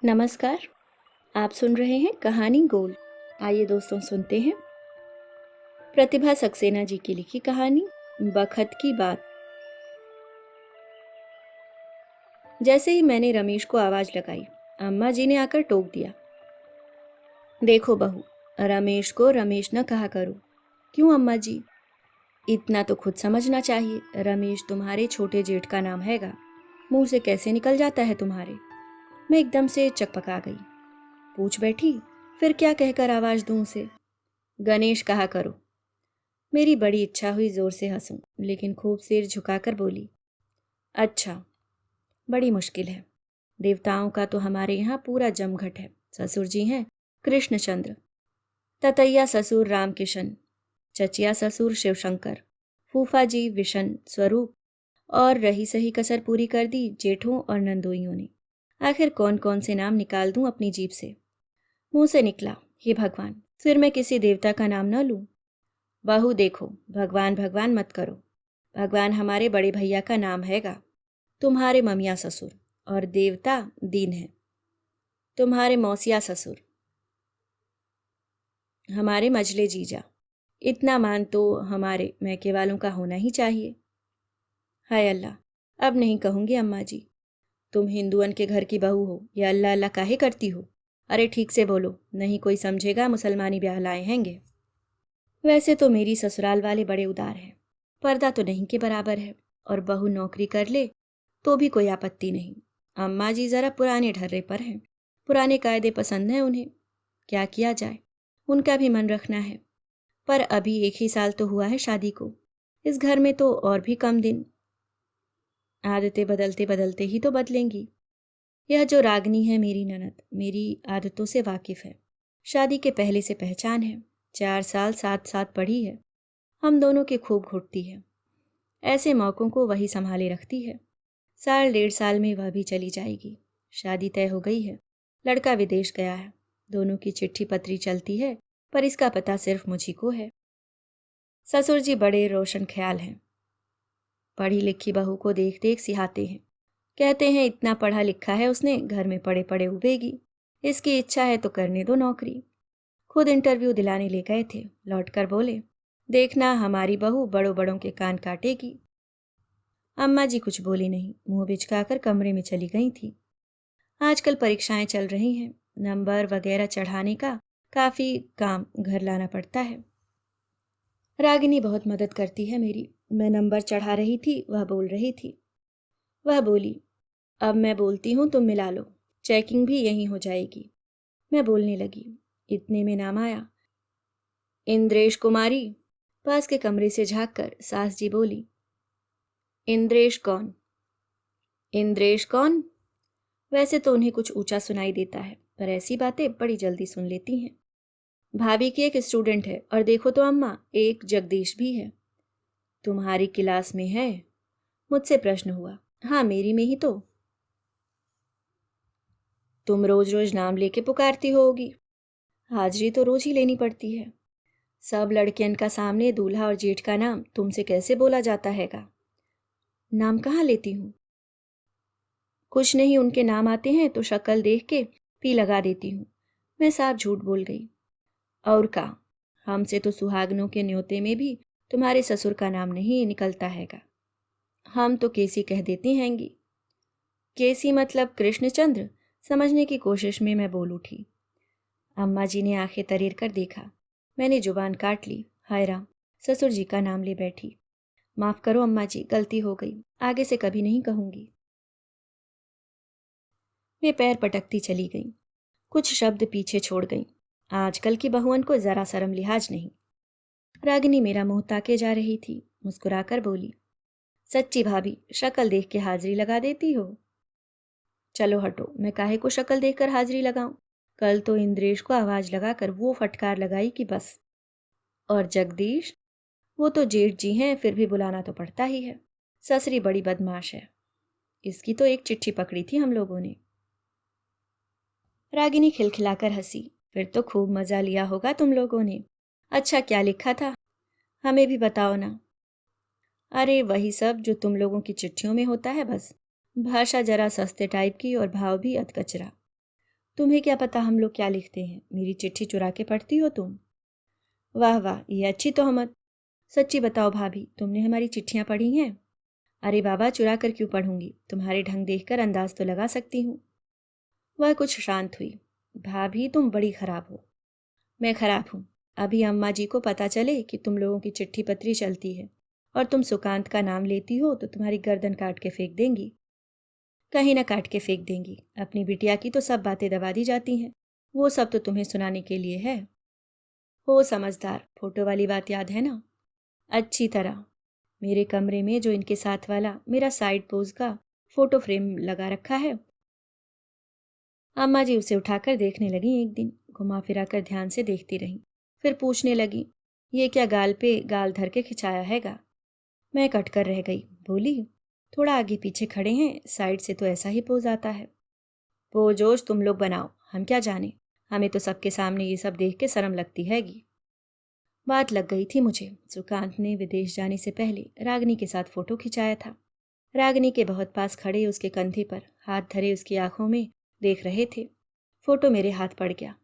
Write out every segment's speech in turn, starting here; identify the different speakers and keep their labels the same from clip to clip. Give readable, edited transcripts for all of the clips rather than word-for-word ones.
Speaker 1: नमस्कार। आप सुन रहे हैं कहानी गोल। आइए दोस्तों सुनते हैं प्रतिभा सक्सेना जी की लिखी कहानी बखत की बात। जैसे ही मैंने रमेश को आवाज लगाई, अम्मा जी ने आकर टोक दिया। देखो बहू, रमेश को रमेश न कहा करो। क्यों अम्मा जी? इतना तो खुद समझना चाहिए। रमेश तुम्हारे छोटे जेठ का नाम हैगा। मुंह से कैसे निकल जाता है तुम्हारे? मैं एकदम से चकपका गई। पूछ बैठी, फिर क्या कहकर आवाज दूं उसे? गणेश कहा करो। मेरी बड़ी इच्छा हुई जोर से हंसूं, लेकिन खूब सिर झुकाकर बोली, अच्छा, बड़ी मुश्किल है। देवताओं का तो हमारे यहाँ पूरा जमघट है। ससुर जी हैं कृष्णचंद्र, ततैया ससुर रामकिशन, चचिया ससुर शिवशंकर, फूफा जी विशन स्वरूप, और रही सही कसर पूरी कर दी जेठों और नंदोइयों ने। आखिर कौन कौन से नाम निकाल दूं अपनी जीभ से? मुंह से निकला, हे भगवान, फिर मैं किसी देवता का नाम न लूं। बहू देखो, भगवान भगवान मत करो। भगवान हमारे बड़े भैया का नाम हैगा। तुम्हारे ममिया ससुर। और देवता दीन है। तुम्हारे मौसिया ससुर, हमारे मजले जीजा। इतना मान तो हमारे मैके वालों का होना ही चाहिए। हाय अल्लाह, अब नहीं कहूंगी अम्मा जी। तुम हिंदुअन के घर की बहू हो, या अल्लाह अल्लाह काहे करती हो? अरे ठीक से बोलो, नहीं कोई समझेगा मुसलमानी ब्याह लाए हैंगे। वैसे तो मेरी ससुराल वाले बड़े उदार हैं। पर्दा तो नहीं के बराबर है, और बहू नौकरी कर ले तो भी कोई आपत्ति नहीं। अम्मा जी जरा पुराने ढर्रे पर हैं। पुराने कायदे पसंद हैं उन्हें। क्या किया जाए, उनका भी मन रखना है। पर अभी 1 ही साल तो हुआ है शादी को। इस घर में तो और भी कम दिन। आदतें बदलते बदलते ही तो बदलेंगी। यह जो रागनी है मेरी ननद, मेरी आदतों से वाकिफ है। शादी के पहले से पहचान है। 4 साल साथ साथ पढ़ी है। हम दोनों के खूब घुटती है। ऐसे मौकों को वही संभाले रखती है। 1.5 साल में वह भी चली जाएगी। शादी तय हो गई है। लड़का विदेश गया है। दोनों की चिट्ठी पत्री चलती है, पर इसका पता सिर्फ मुझी को है। ससुर जी बड़े रोशन ख्याल हैं। पढ़ी लिखी बहू को देख देख सिहाते हैं। कहते हैं इतना पढ़ा लिखा है उसने, घर में पड़े पड़े उबेगी। इसकी इच्छा है तो करने दो नौकरी। खुद इंटरव्यू दिलाने ले गए थे, लौटकर बोले, देखना हमारी बहू बड़ों बड़ों के कान काटेगी। अम्मा जी कुछ बोली नहीं, मुंह बिचकाकर कमरे में चली गई थी। आजकल परीक्षाएं चल रही हैं, नंबर वगैरह चढ़ाने का काफी काम घर लाना पड़ता है। रागिनी बहुत मदद करती है मेरी। मैं नंबर चढ़ा रही थी, वह बोल रही थी। वह बोली, अब मैं बोलती हूँ तुम मिला लो, चेकिंग भी यहीं हो जाएगी। मैं बोलने लगी। इतने में नाम आया, इंद्रेश कुमारी। पास के कमरे से झाँक कर सास जी बोली, इंद्रेश कौन? इंद्रेश कौन? वैसे तो उन्हें कुछ ऊंचा सुनाई देता है, पर ऐसी बातें बड़ी जल्दी सुन लेती हैं। भाभी की एक स्टूडेंट है, और देखो तो अम्मा, एक जगदीश भी है। तुम्हारी क्लास में है? मुझसे प्रश्न हुआ। हाँ, मेरी में ही तो। तुम रोज रोज नाम लेके पुकारती होगी। हाजिरी तो रोज ही लेनी पड़ती है। सब लड़कियन का सामने दूल्हा और जेठ का नाम तुमसे कैसे बोला जाता हैगा? नाम कहाँ लेती हूँ? कुछ नहीं, उनके नाम आते हैं तो शक्ल देख के पी लगा देती हूँ। मैं साफ झूठ बोल गई। और का, हमसे तो सुहागनों के न्योते में भी तुम्हारे ससुर का नाम नहीं निकलता हैगा। हम तो केसी कह देते हैंगी। केसी मतलब कृष्णचंद्र? समझने की कोशिश में मैं बोल उठी। अम्मा जी ने आंखें तरीर कर देखा। मैंने जुबान काट ली। हाय राम, ससुर जी का नाम ले बैठी। माफ करो अम्मा जी, गलती हो गई, आगे से कभी नहीं कहूंगी। मैं पैर पटकती चली गई। कुछ शब्द पीछे छोड़ गई। आजकल की बहुअन को जरा शर्म लिहाज नहीं। रागिनी मेरा मुंह ताके जा रही थी, मुस्कुराकर बोली, सच्ची भाभी, शक्ल देख के हाजिरी लगा देती हो? चलो हटो, मैं काहे को शक्ल देखकर हाजिरी लगाऊं? कल तो इंद्रेश को आवाज लगाकर वो फटकार लगाई कि बस। और जगदीश, वो तो जेठ जी हैं, फिर भी बुलाना तो पड़ता ही है। ससरी बड़ी बदमाश है। इसकी तो एक चिट्ठी पकड़ी थी हम लोगों ने। रागिनी खिलखिलाकर हंसी। फिर तो खूब मजा लिया होगा तुम लोगों ने। अच्छा, क्या लिखा था? हमें भी बताओ ना। अरे वही सब जो तुम लोगों की चिट्ठियों में होता है, बस भाषा जरा सस्ते टाइप की और भाव भी अधकचरा। तुम्हें क्या पता हम लोग क्या लिखते हैं? मेरी चिट्ठी चुरा के पढ़ती हो तुम? वाह वाह, ये अच्छी तोहमत। सच्ची बताओ भाभी, तुमने हमारी चिट्ठियां पढ़ी हैं? अरे बाबा, चुरा कर क्यों पढ़ूंगी? तुम्हारे ढंग देखकर अंदाज तो लगा सकती हूँ। वह कुछ शांत हुई। भाभी, तुम बड़ी खराब हो। मैं खराब हूँ? अभी अम्मा जी को पता चले कि तुम लोगों की चिट्ठी पत्री चलती है और तुम सुकांत का नाम लेती हो तो तुम्हारी गर्दन काट के फेंक देंगी। कहीं ना काट के फेंक देंगी। अपनी बिटिया की तो सब बातें दबा दी जाती हैं। वो सब तो तुम्हें सुनाने के लिए है। हो समझदार, फोटो वाली बात याद है ना? अच्छी तरह। मेरे कमरे में जो इनके साथ वाला मेरा साइड पोज का फोटो फ्रेम लगा रखा है। अम्मा जी उसे उठाकर देखने लगी। एक दिन घुमा फिरा कर ध्यान से देखती रही, फिर पूछने लगी, ये क्या गाल पे गाल धर के खिंचाया हैगा? मैं कटकर रह गई। बोली, थोड़ा आगे पीछे खड़े हैं, साइड से तो ऐसा ही पोज आता है। पोजोश तुम लोग बनाओ, हम क्या जाने। हमें तो सबके सामने ये सब देख के शर्म लगती हैगी। बात लग गई थी मुझे। सुकांत ने विदेश जाने से पहले रागनी के साथ फोटो खिंचाया था। रागनी के बहुत पास खड़े उसके कंधे पर हाथ धरे उसकी आंखों में देख रहे थे। फोटो मेरे हाथ पड़ गया।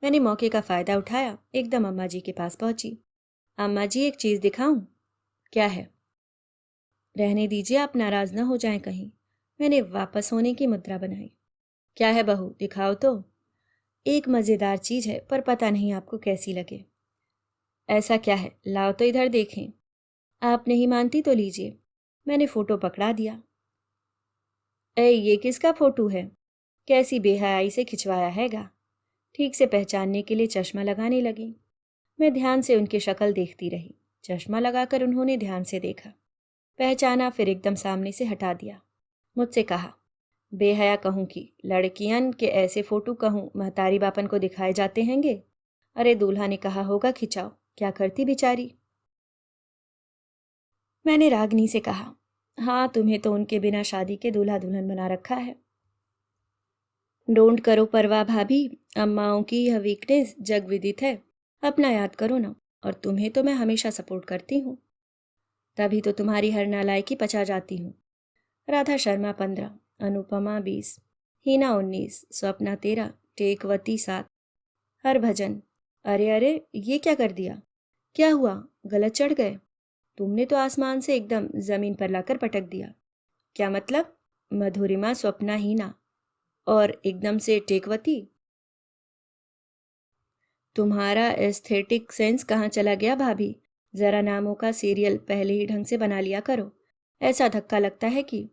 Speaker 1: मैंने मौके का फायदा उठाया, एकदम अम्मा जी के पास पहुंची। अम्मा जी, एक चीज दिखाऊं? क्या है? रहने दीजिए, आप नाराज न हो जाएं कहीं। मैंने वापस होने की मुद्रा बनाई। क्या है बहू, दिखाओ तो। एक मजेदार चीज है, पर पता नहीं आपको कैसी लगे। ऐसा क्या है? लाओ तो इधर देखें। आप नहीं मानती तो लीजिए। मैंने फोटो पकड़ा दिया। ए, ये किसका फोटो है? कैसी बेहयाई से खिंचवाया हैगा? ठीक से पहचानने के लिए चश्मा लगाने लगी। मैं ध्यान से उनकी शक्ल देखती रही। चश्मा लगाकर उन्होंने ध्यान से देखा, पहचाना, फिर एकदम सामने से हटा दिया। मुझसे कहा, बेहया कहूँ कि लड़कियन के ऐसे फोटो कहूँ महतारी बापन को दिखाए जाते हैंगे। अरे दूल्हा ने कहा होगा खिंचाओ, क्या करती बेचारी। मैंने रागनी से कहा, हाँ, तुम्हें तो उनके बिना शादी के दूल्हा दुल्हन बना रखा है। डोंट करो परवाह भाभी, अम्माओं की यह वीकनेस जग विदित है। अपना याद करो ना। और तुम्हें तो मैं हमेशा सपोर्ट करती हूँ। तभी तो तुम्हारी हर नालायकी पचा जाती हूँ। राधा शर्मा 15, अनुपमा 20, हीना 19, स्वप्ना 13, टेकवती 7, हरभजन। अरे अरे, ये क्या कर दिया? क्या हुआ? गलत चढ़ गए? तुमने तो आसमान से एकदम जमीन पर लाकर पटक दिया। क्या मतलब? मधुरिमा, स्वप्ना, हीना और एकदम से टेकवती। तुम्हारा एस्थेटिक सेंस कहाँ चला गया भाभी? जरा नामों का सीरियल पहले ही ढंग से बना लिया करो। ऐसा धक्का लगता है कि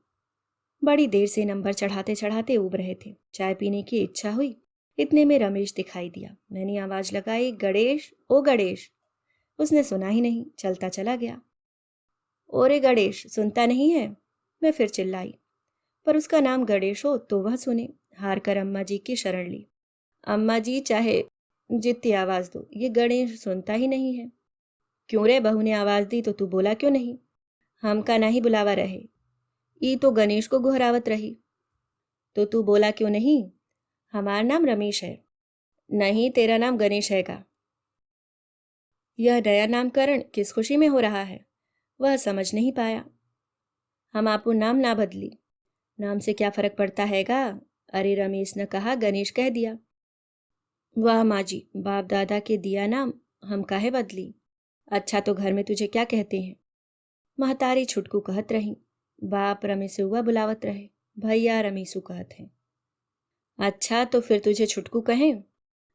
Speaker 1: बड़ी देर से नंबर चढ़ाते चढ़ाते उब रहे थे। चाय पीने की इच्छा हुई। इतने में रमेश दिखाई दिया। मैंने आवाज लगाई, गणेश, ओ गणेश। उसने सुना ही नहीं, चलता चला गया। ओरे गणेश, सुनता नहीं है? मैं फिर चिल्लाई, पर उसका नाम गणेश हो तो वह सुने। हार कर अम्मा जी की शरण ली। अम्मा जी, चाहे जितनी आवाज दो, ये गणेश सुनता ही नहीं है। क्यों रे, बहू ने आवाज दी तो तू बोला क्यों नहीं? हम का नहीं बुलावा रहे, ई तो गणेश को गुहरावत रही। तो तू बोला क्यों नहीं? हमारा नाम रमेश है। नहीं, तेरा नाम गणेश हैगा। यह नया नामकरण किस खुशी में हो रहा है? वह समझ नहीं पाया। हम आपको नाम ना बदली। नाम से क्या फर्क पड़ता हैगा? अरे रमेश ने कहा, गणेश कह दिया। वाह माँ जी, बाप दादा के दिया नाम हम काहे बदली। अच्छा, तो घर में तुझे क्या कहते हैं? महतारी छुटकू कहत रही। बाप रमेशुआ बुलावत रहे। भैया रमेशु कहत हैं। अच्छा, तो फिर तुझे छुटकू कहें?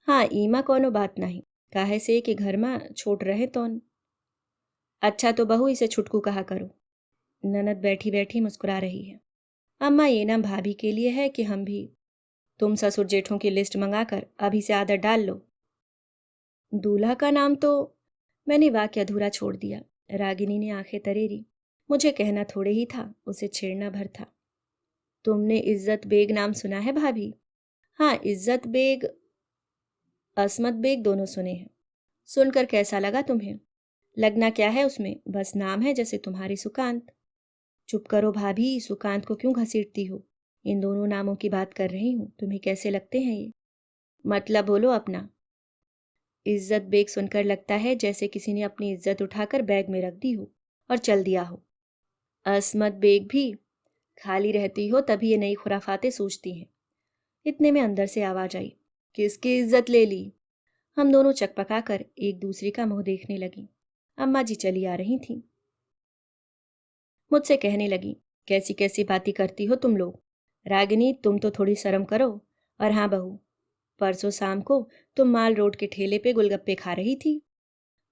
Speaker 1: हाँ, ईमा कोनो बात नहीं। काहे से कि घर में छोट रहे तोन। अच्छा, तो बहू इसे छुटकू कहा करो। ननद बैठी बैठी मुस्कुरा रही है। अम्मा, ये नाम भाभी के लिए है कि हम भी? तुम ससुर जेठों की लिस्ट मंगाकर अभी से आदत डाल लो। दूल्हा का नाम तो। मैंने वाक्य अधूरा छोड़ दिया। रागिनी ने आंखें तरेरी। मुझे कहना थोड़े ही था, उसे छेड़ना भर था। तुमने इज्जत बेग नाम सुना है भाभी? हाँ, इज्जत बेग, असमत बेग दोनों सुने हैं। सुनकर कैसा लगा तुम्हें? लगना क्या है उसमें, बस नाम है, जैसे तुम्हारी सुकांत। चुप करो भाभी, सुकांत को क्यों घसीटती हो? इन दोनों नामों की बात कर रही हूँ। तुम्हें कैसे लगते हैं ये? मतलब बोलो अपना। इज्जत बेग सुनकर लगता है जैसे किसी ने अपनी इज्जत उठाकर बैग में रख दी हो और चल दिया हो। असमत बेग भी। खाली रहती हो तभी ये नई खुराफातें सूझती हैं। इतने में अंदर से आवाज आई, किसकी इज्जत ले ली। हम दोनों चकपका कर एक दूसरे का मुंह देखने लगी। अम्मा जी चली आ रही थीं। मुझसे कहने लगी, कैसी कैसी बातें करती हो तुम लोग। रागिनी, तुम तो थोड़ी शर्म करो। और हाँ बहू, परसों शाम को तुम माल रोड के ठेले पे गोलगप्पे खा रही थी।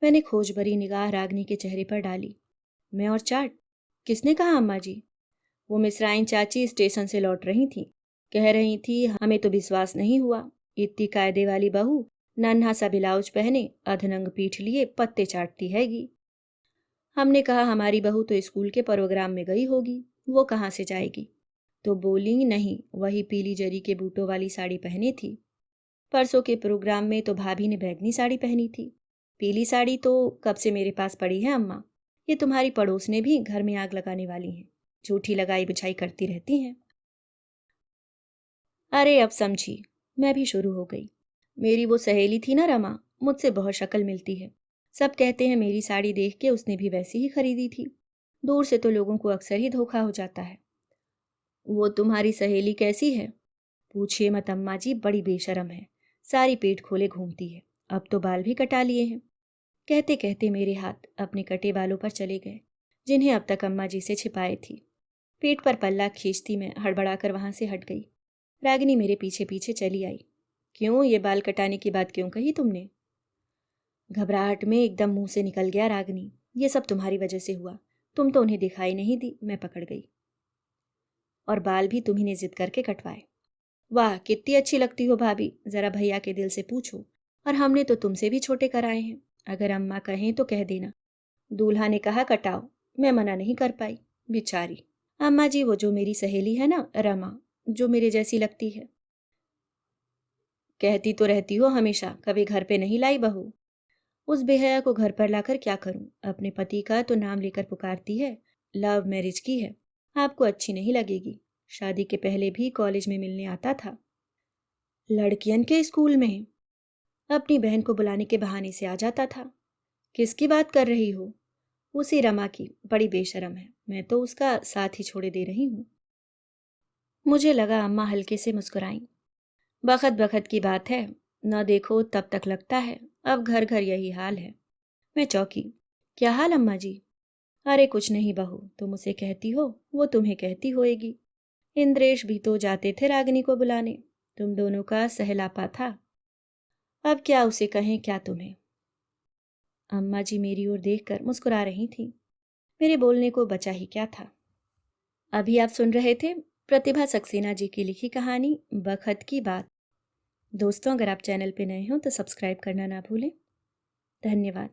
Speaker 1: मैंने खोज भरी निगाह रागिनी के चेहरे पर डाली। मैं और चाट? किसने कहा अम्मा जी? वो मिस्राइन चाची स्टेशन से लौट रही थी। कह रही थी हमें तो विश्वास नहीं हुआ, इतनी कायदे वाली बहू नन्हा सा ब्लाउज पहने अधनंग पीठ लिए पत्ते चाटती हैगी। हमने कहा हमारी बहू तो स्कूल के प्रोग्राम में गई होगी, वो कहाँ से जाएगी। तो बोली नहीं, वही पीली जरी के बूटों वाली साड़ी पहनी थी। परसों के प्रोग्राम में तो भाभी ने बैंगनी साड़ी पहनी थी। पीली साड़ी तो कब से मेरे पास पड़ी है अम्मा। ये तुम्हारी पड़ोस ने भी घर में आग लगाने वाली हैं। झूठी लगाई बिछाई करती रहती हैं। अरे अब समझी। मैं भी शुरू हो गई। मेरी वो सहेली थी ना रमा, मुझसे बहुत शक्ल मिलती है। सब कहते हैं मेरी साड़ी देख के उसने भी वैसी ही खरीदी थी। दूर से तो लोगों को अक्सर ही धोखा हो जाता है। वो तुम्हारी सहेली कैसी है? पूछिए मत अम्मा जी, बड़ी बेशरम है। सारी पेट खोले घूमती है। अब तो बाल भी कटा लिए हैं। कहते कहते मेरे हाथ अपने कटे बालों पर चले गए, जिन्हें अब तक अम्मा जी से छिपाए थी। पेट पर पल्ला खींचती मैं हड़बड़ाकर वहां से हट गई। रागिनी मेरे पीछे पीछे चली आई। क्यों, ये बाल कटाने की बात क्यों कही तुमने? घबराहट में एकदम मुंह से निकल गया, रागिनी ये सब तुम्हारी वजह से हुआ। तुम तो उन्हें दिखाई नहीं दी, मैं पकड़ गई। और बाल भी तुम्ही ने जिद करके कटवाए। वाह, कितनी अच्छी लगती हो भाभी, जरा भैया के दिल से पूछो। और हमने तो तुमसे भी छोटे कराए हैं। अगर अम्मा कहें तो कह देना। दूल्हा ने कहा कटाओ, मैं मना नहीं कर पाई। बेचारी अम्मा जी, वो जो मेरी सहेली है ना रमा, जो मेरे जैसी लगती है। कहती तो रहती हो हमेशा, कभी घर पे नहीं लाई बहू। उस बेहया को घर पर लाकर क्या करूं? अपने पति का तो नाम लेकर पुकारती है। लव मैरिज की है। आपको अच्छी नहीं लगेगी। शादी के पहले भी कॉलेज में मिलने आता था। लड़कियन के स्कूल में अपनी बहन को बुलाने के बहाने से आ जाता था। किसकी बात कर रही हो? उसी रमा की, बड़ी बेशरम है। मैं तो उसका साथ ही छोड़े दे रही हूँ। मुझे लगा अम्मा हल्के से मुस्कुराई। बखत बखत की बात है, न देखो तब तक लगता है। अब घर घर यही हाल है। मैं चौंकी। क्या हाल अम्मा जी? अरे कुछ नहीं बहू, तुम उसे कहती हो, वो तुम्हें कहती होएगी। इंद्रेश भी तो जाते थे रागिनी को बुलाने। तुम दोनों का सहलापा था। अब क्या उसे कहें, क्या तुम्हें? अम्मा जी मेरी ओर देखकर मुस्कुरा रही थीं। मेरे बोलने को बचा ही क्या था। अभी आप सुन रहे थे प्रतिभा सक्सेना जी की लिखी कहानी बखत की बात। दोस्तों, अगर आप चैनल पर नए हो तो सब्सक्राइब करना ना भूलें। धन्यवाद।